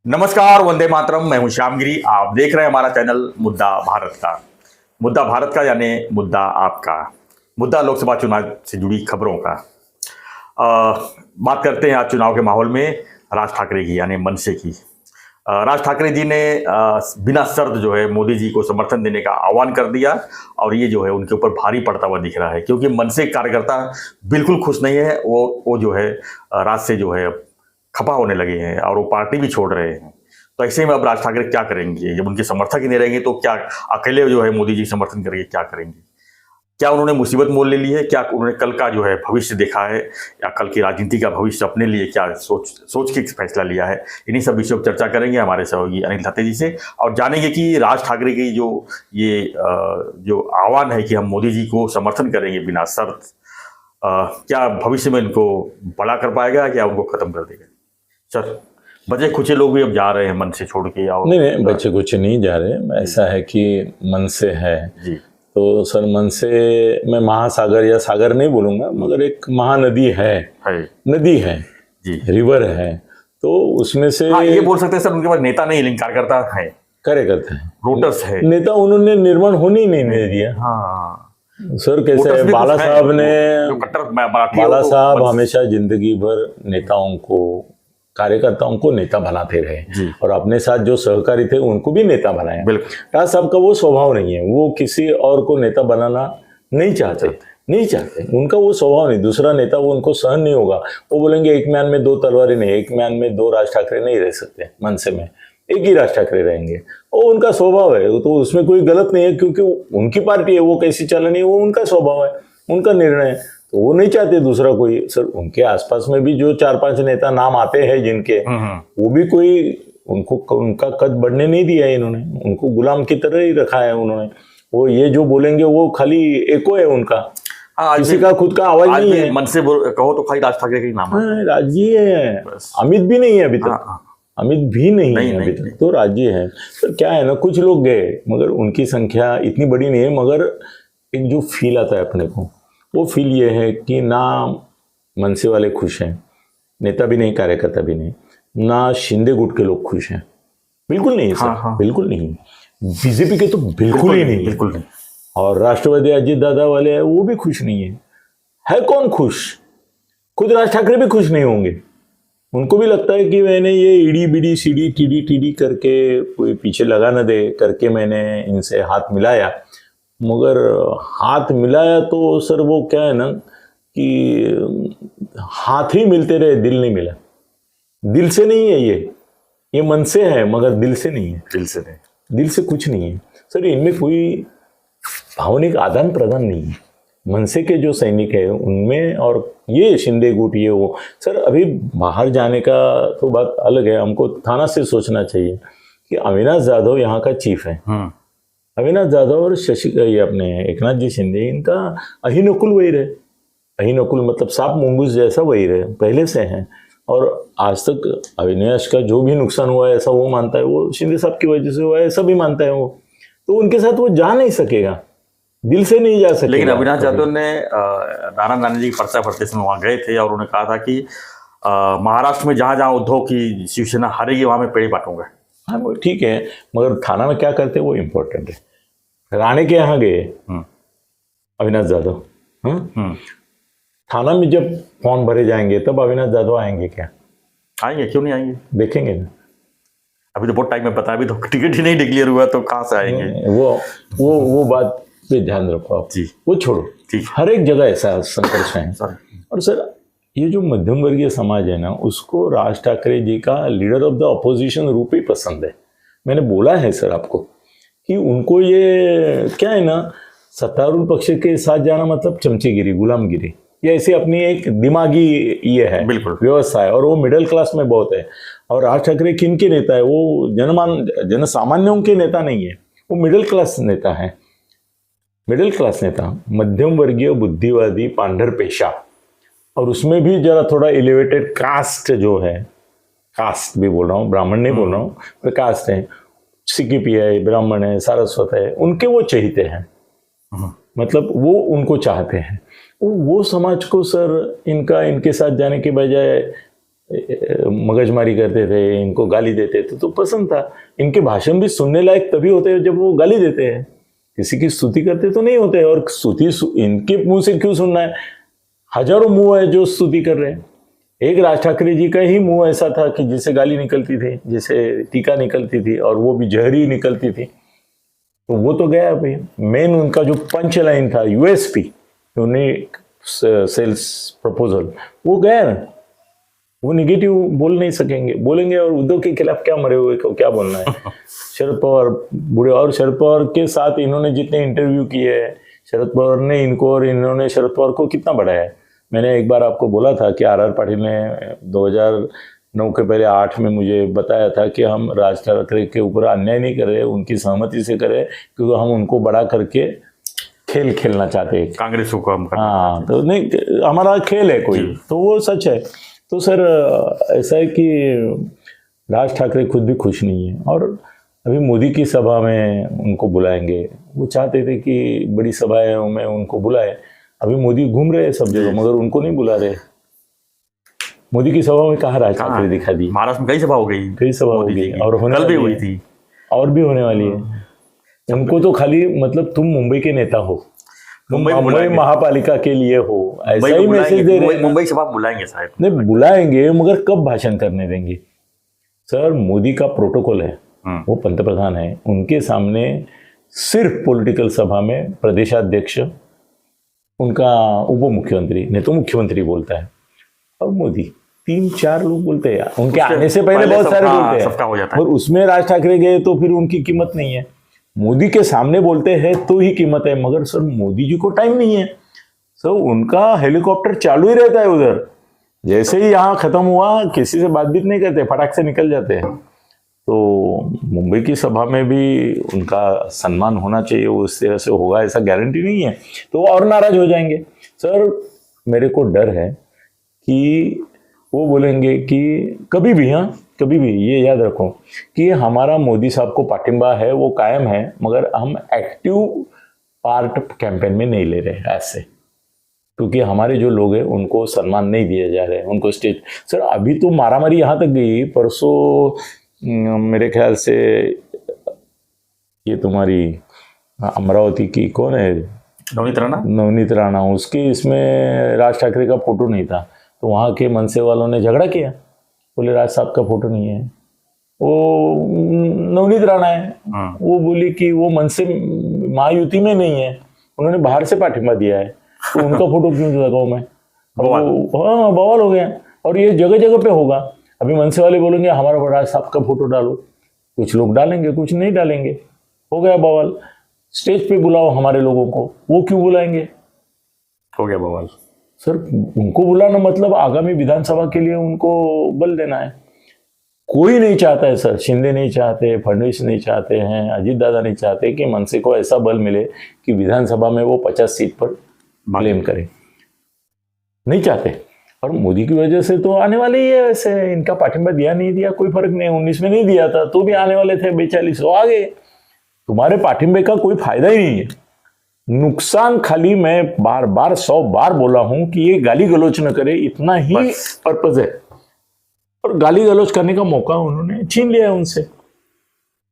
नमस्कार, वंदे मातरम। मैं हूं श्यामगिरी। आप देख रहे हैं हमारा चैनल मुद्दा भारत का। मुद्दा भारत का यानी मुद्दा आपका। मुद्दा लोकसभा चुनाव से जुड़ी खबरों का। बात करते हैं आज चुनाव के माहौल में राज ठाकरे की यानी मनसे की। राज ठाकरे जी ने बिना शर्त जो है मोदी जी को समर्थन देने का आह्वान कर दिया और ये जो है उनके ऊपर भारी पड़ता हुआ दिख रहा है, क्योंकि मनसे कार्यकर्ता बिल्कुल खुश नहीं है। वो जो है राज से जो है खफा होने लगे हैं और वो पार्टी भी छोड़ रहे हैं। तो ऐसे में अब राज ठाकरे क्या करेंगे जब उनके समर्थक ही नहीं रहेंगे? तो क्या अकेले जो है मोदी जी समर्थन करके क्या करेंगे? क्या उन्होंने मुसीबत मोल ले ली है? क्या उन्होंने कल का जो है भविष्य देखा है या कल की राजनीति का भविष्य अपने लिए क्या सोच के फैसला लिया है? इन्हीं सब विषयों पर चर्चा करेंगे हमारे सहयोगी अनिल धाते जी से और जानेंगे कि राज ठाकरे की जो आह्वान है कि हम मोदी जी को समर्थन करेंगे बिना शर्त, क्या भविष्य में इनको बड़ा कर पाएगा या उनको खत्म कर देगा? सर, बचे खुचे लोग भी अब जा रहे हैं मन से छोड़ के। और नहीं, बच्चे कुछ नहीं जा रहे। ऐसा है कि मन से है जी, तो सर मन से मैं महासागर या सागर नहीं बोलूंगा, मगर एक महानदी है नदी है जी, रिवर है, तो उसमें से ये बोल सकते हैं सर, उनके पास नेता नहीं लेकिन कार्यकर्ता है, कार्यकर्ता है, वोटर्स है। नेता उन्होंने निर्माण होने ही नहीं दिया। हाँ सर कैसे है, बाला साहब हमेशा जिंदगी भर नेताओं को, कार्यकर्ताओं को नेता बनाते रहे और अपने साथ जो सहकारी थे उनको भी नेता बनाया। राज साहब का वो स्वभाव नहीं है, वो किसी और को नेता बनाना नहीं चाहते। उनका वो स्वभाव नहीं, दूसरा नेता वो उनको सहन नहीं होगा। वो बोलेंगे एक म्यान में दो तलवारें नहीं, एक म्यान में दो राज ठाकरे नहीं रह सकते, मनसे में एक ही राज ठाकरे रहेंगे। वो उनका स्वभाव है, तो उसमें कोई गलत नहीं है, क्योंकि उनकी पार्टी है, वो कैसी चलनी है वो उनका स्वभाव है, उनका निर्णय है। तो वो नहीं चाहते दूसरा कोई। सर उनके आसपास में भी जो 4-5 नेता नाम आते हैं जिनके, वो भी कोई उनको उनका कद बढ़ने नहीं दिया है इन्होंने, उनको गुलाम की तरह ही रखा है उन्होंने। वो ये जो बोलेंगे वो खाली एको है उनका, किसी का खुद का आवाज नहीं है। मन से कहो तो खाली राज ठाकरे का ही नाम है। राजी है, अमित भी नहीं है अभी तक। अमित भी नहीं है अभी तक, तो राज्य है। तो क्या है ना, कुछ लोग गए मगर उनकी संख्या इतनी बड़ी नहीं है। मगर एक जो फील आता है अपने को, वो फील ये है कि ना मनसे वाले खुश हैं, नेता भी नहीं, कार्यकर्ता भी नहीं, ना शिंदे गुट के लोग खुश हैं, बिल्कुल नहीं सर। बिल्कुल नहीं। बीजेपी के तो बिल्कुल ही नहीं। और राष्ट्रवादी अजीत दादा वाले हैं वो भी खुश नहीं है कौन खुश? खुद राज ठाकरे भी खुश नहीं होंगे। उनको भी लगता है कि मैंने ये ED BD CD TD TD करके कोई पीछे लगा न दे करके मैंने इनसे हाथ मिलाया। मगर हाथ मिलाया तो सर वो क्या है ना कि हाथ ही मिलते रहे, दिल नहीं मिला। दिल से नहीं है ये मन से है मगर दिल से नहीं है। दिल से कुछ नहीं है सर। इनमें कोई भावनिक आदान प्रदान नहीं है। मनसे के जो सैनिक है उनमें और ये शिंदे गुट ये वो। सर अभी बाहर जाने का तो बात अलग है, हमको थाना से सोचना चाहिए कि अविनाश जाधव यहाँ का चीफ है। अविनाश जाधव और ये अपने एकनाथ जी शिंदे, इनका अहिनकुल वही रहे। अहिनकुल मतलब सांप मुंगूस जैसा वही रहे, पहले से हैं। और आज तक अविनाश का जो भी नुकसान हुआ है ऐसा वो मानता है, वो शिंदे साहब की वजह से हुआ है ऐसा भी मानता है वो। तो उनके साथ वो जा नहीं सकेगा, दिल से नहीं जा सकेगा। लेकिन अविनाश जाधव ने नारायण राणे जी की पर्चा भरते समय वहाँ गए थे और उन्होंने कहा था कि महाराष्ट्र में जहाँ जहाँ उद्धव की शिवसेना हारेगी वहाँ में पेड़ बांटूंगा। हाँ वो ठीक है, मगर थाना में क्या करते वो इम्पोर्टेंट है। राणे के यहाँ गए अविनाश जाधव, थाना में जब फॉर्म भरे जाएंगे तब अविनाश जाधव आएंगे क्या? आएंगे, क्यों नहीं आएंगे? देखेंगे ना। अभी तो बहुत टाइम में पता है, अभी तो टिकट ही नहीं डिक्लेयर हुआ तो कहाँ से आएंगे? वो बात पे ध्यान रखो आप जी, वो छोड़ो। हर एक जगह ऐसा संघर्ष है। और सर ये जो मध्यम वर्गीय समाज है ना, उसको राज ठाकरे जी का लीडर ऑफ द अपोजिशन रूप ही पसंद है। मैंने बोला है सर आपको कि उनको ये क्या है ना, सत्तारूढ़ पक्ष के साथ जाना मतलब चमचेगिरी, गुलामगिरी, ये ऐसी अपनी एक दिमागी ये है व्यवस्था है। और वो मिडिल क्लास में बहुत है। और राज ठाकरे किन के नेता है? वो जनसामान्यों के नेता नहीं है, वो मिडिल क्लास नेता है। मिडिल क्लास नेता, मध्यम वर्गीय, बुद्धिवादी, पांढर पेशा, और उसमें भी जरा थोड़ा एलिवेटेड कास्ट जो है, कास्ट भी बोल रहा हूँ, ब्राह्मण नहीं बोल रहा हूँ, पर कास्ट है, सीपीपी है, ब्राह्मण है, सारस्वत है, उनके वो चाहते हैं। मतलब वो उनको चाहते हैं। वो समाज को सर इनके साथ जाने के बजाय मगजमारी करते थे, इनको गाली देते थे, तो पसंद था। इनके भाषण भी सुनने लायक तभी होते हैं जब वो गाली देते हैं, किसी की स्तुति करते तो नहीं होते। और स्तुति इनके मुंह से क्यों सुनना है? हजारों मुंह है जो स्तुति कर रहे हैं। एक राज ठाकरे जी का ही मुंह ऐसा था कि जिसे गाली निकलती थी, जिसे टीका निकलती थी, और वो भी जहरी निकलती थी, तो वो तो गया भाई। मेन उनका जो पंच लाइन था, यूएसपी, यूनिक सेल्स प्रपोजल, वो गया ना। वो निगेटिव बोल नहीं सकेंगे, बोलेंगे और उद्धव के खिलाफ क्या मरे हुए को क्या बोलना है। शरद पवार बूढ़े, और शरद पवार के साथ इन्होंने जितने इंटरव्यू किए हैं, शरद पवार ने इनको और इन्होंने शरद पवार को कितना बढ़ाया है। मैंने एक बार आपको बोला था कि आर पाटिल ने 2009 के पहले 8 में मुझे बताया था कि हम राज ठाकरे के ऊपर अन्याय नहीं कर रहे, उनकी सहमति से करें, क्योंकि हम उनको बड़ा करके खेल खेलना चाहते हैं, कांग्रेस को कम करना। हाँ, तो नहीं, हमारा खेल है कोई, तो वो सच है। तो सर ऐसा है कि राज ठाकरे खुद भी खुश नहीं है, और अभी मोदी की सभा में उनको बुलाएंगे। वो चाहते थे कि बड़ी सभाएं में उनको बुलाए। अभी मोदी घूम रहे हैं सब जगह, मगर उनको नहीं बुला रहे। मोदी की सभा में कहाँ राज ठाकरे दिखा दी? महाराष्ट्र में कई सभा हो गई, कई सभा हो गई, और कल भी हुई थी, और भी होने वाली है। उनको तो खाली मतलब तुम मुंबई के नेता हो, मुंबई महापालिका के लिए हो, ऐसा ही मैसेज दे रहे हैं। मुंबई सभा बुलाएंगे शायद, नहीं बुलाएंगे, मगर कब भाषण करने देंगे? सर मोदी का प्रोटोकॉल है, वो पंतप्रधान है, उनके सामने सिर्फ पॉलिटिकल सभा में प्रदेशाध्यक्ष, उनका उप मुख्यमंत्री, नहीं तो मुख्यमंत्री बोलता है, और मोदी 3-4 लोग बोलते हैं। उनके आने से पहले बहुत सारे बोलते हैं, और उसमें राज ठाकरे गए तो फिर उनकी कीमत नहीं है। मोदी के सामने बोलते हैं तो ही कीमत है। मगर सर मोदी जी को टाइम नहीं है सर, उनका हेलीकॉप्टर चालू ही रहता है उधर। जैसे ही यहाँ खत्म हुआ, किसी से बातचीत नहीं करते, फटाक से निकल जाते हैं। तो मुंबई की सभा में भी उनका सम्मान होना चाहिए, उस तरह से होगा ऐसा गारंटी नहीं है, तो और नाराज हो जाएंगे। सर मेरे को डर है कि वो बोलेंगे कि कभी भी, हाँ कभी भी ये याद रखो कि हमारा मोदी साहब को पाटिंबा है, वो कायम है, मगर हम एक्टिव पार्ट कैंपेन में नहीं ले रहे ऐसे, क्योंकि हमारे जो लोग हैं उनको सम्मान नहीं दिया जा रहा है, उनको स्टेज। सर अभी तो मारामारी यहाँ तक गई, परसों मेरे ख्याल से ये तुम्हारी अमरावती की कौन है, नवनीत राणा, उसके इसमें राज ठाकरे का फोटो नहीं था, तो वहाँ के मनसे वालों ने झगड़ा किया, बोले राज साहब का फोटो नहीं है, वो नवनीत राणा है, वो बोली कि वो मनसे महायुति में नहीं है, उन्होंने बाहर से पाठिंबा दिया है, तो उनका फोटो क्यों लगाऊं मैं? हाँ बवाल हो गया, और ये जगह जगह पे होगा। अभी मनसे वाले बोलेंगे हमारा राज साहब का फोटो डालो, कुछ लोग डालेंगे, कुछ नहीं डालेंगे, हो गया बवाल। स्टेज पे बुलाओ हमारे लोगों को, वो क्यों बुलाएंगे? हो गया बवाल। सर उनको बुलाना मतलब आगामी विधानसभा के लिए उनको बल देना है। कोई नहीं चाहता है सर, शिंदे नहीं चाहते, फडणवीस नहीं चाहते हैं, अजीत दादा नहीं चाहते कि मनसे को ऐसा बल मिले कि विधानसभा में वो 50 सीट पर क्लेम करे, नहीं चाहते। और मोदी की वजह से तो आने वाले ही है, वैसे इनका पाठिंबा दिया नहीं दिया कोई फर्क नहीं, 19 में नहीं दिया था तो भी आने वाले थे, 42 आ गए। तुम्हारे पाठिंबे का कोई फायदा ही नहीं है, नुकसान खाली। मैं बार बार 100 बार बोला हूं कि ये गाली गलौज न करे, इतना ही पर्पज है, और गाली गलौज करने का मौका उन्होंने छीन लिया है उनसे।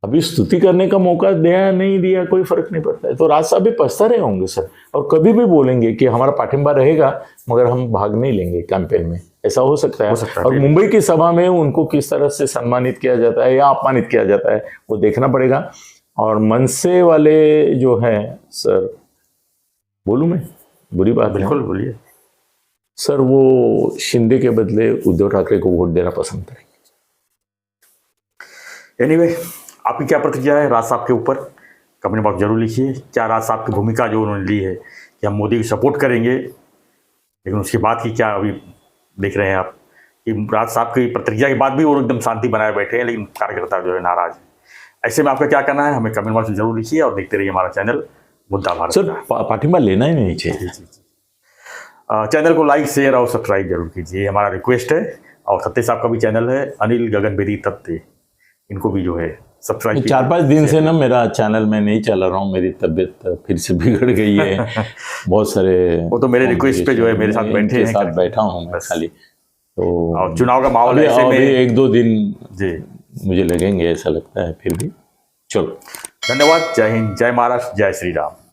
अभी स्तुति करने का मौका दिया नहीं दिया कोई फर्क नहीं पड़ता है। तो राज साहब भी पछता रहे होंगे सर, और कभी भी बोलेंगे कि हमारा पाठिंबा रहेगा मगर हम भाग नहीं लेंगे कैंपेन में, ऐसा हो सकता है। और मुंबई की सभा में उनको किस तरह से सम्मानित किया जाता है या अपमानित किया जाता है वो देखना पड़ेगा। और मनसे वाले जो हैं सर, बोलूं मैं, बुरी बात? बिल्कुल बोलिए सर, वो शिंदे के बदले उद्धव ठाकरे को वोट देना पसंद करेंगे। एनीवे, आपकी क्या प्रतिक्रिया है राज साहब के ऊपर? कमेंट बॉक्स जरूर लिखिए। क्या राज साहब की भूमिका जो उन्होंने ली है कि हम मोदी की सपोर्ट करेंगे, लेकिन उसके बाद की क्या अभी देख रहे हैं आप कि राज साहब की प्रतिक्रिया के बाद भी वो एकदम शांति बनाए बैठे हैं, लेकिन कार्यकर्ता जो है नाराज है। ऐसे में आपका क्या करना है, हमें कमेंट बॉक्स में जरूर लिखिए और देखते रहिए हमारा चैनल मुद्दा भारत। सर पाठिंबा लेना ही नहीं चाहिए। चैनल को लाइक, शेयर और सब्सक्राइब जरूर कीजिए, हमारा रिक्वेस्ट है। और सत्य साहब का भी चैनल है, अनिल गगन बेदी तत्ते, इनको भी जो है सब्सक्राइब। 4-5 दिन से ना मेरा चैनल मैं नहीं चला रहा हूँ, मेरी तबीयत फिर से बिगड़ गई है। बहुत सारे वो तो मेरे रिक्वेस्ट पे जो है मेरे साथ बैठे हैं, साथ बैठा हूँ मैं खाली। तो और चुनाव का माहौल अभी ऐसे में एक दो दिन जी मुझे लगेंगे, ऐसा लगता है। फिर भी चलो, धन्यवाद। जय हिंद, जय महाराष्ट्र, जय श्री राम।